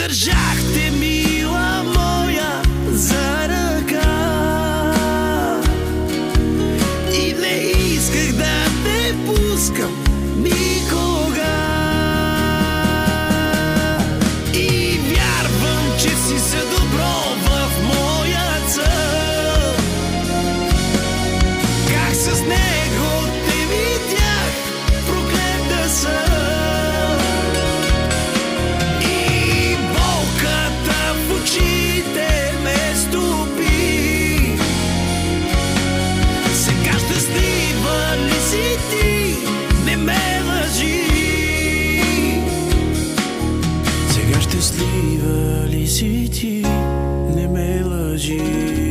държахте, мила моя, за ръка и не исках да те пускам никога. И вярвам, че си за добро в моя сън. Как с него те видях, проклет да съм. Щастлива ли си ти, не ме лъжи.